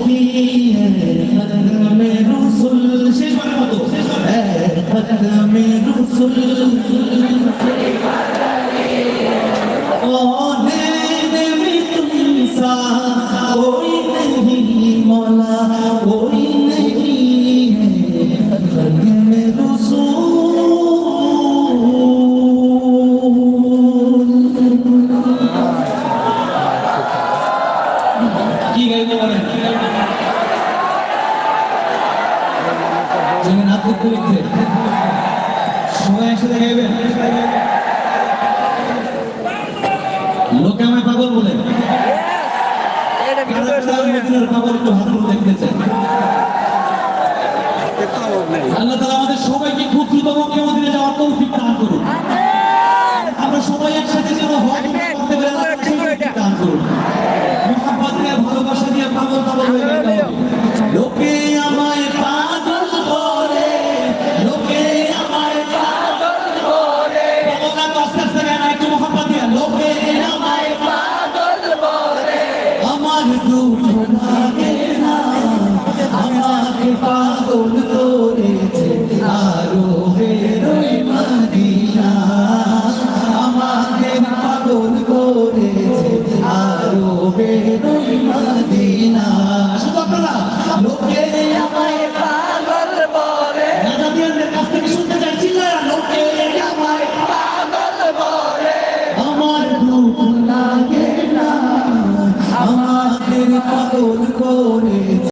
কি খতমে রসুল শেষ বারের মতো খতমে রসুল होने में तुम सा कोई नहीं मौला कोई नहीं है खत्म रसूल की गई तो बने जिन्हें आप खुद लिखते समय ऐसे देखेंगे লোকে আমায় পাগল বলে মদিনার পাগল একটু হাত তুলে দেখতেছে আল্লাহ তাআলা আমাদের সবাইকে খুব দ্রুত মুখ্যমন্ত্রী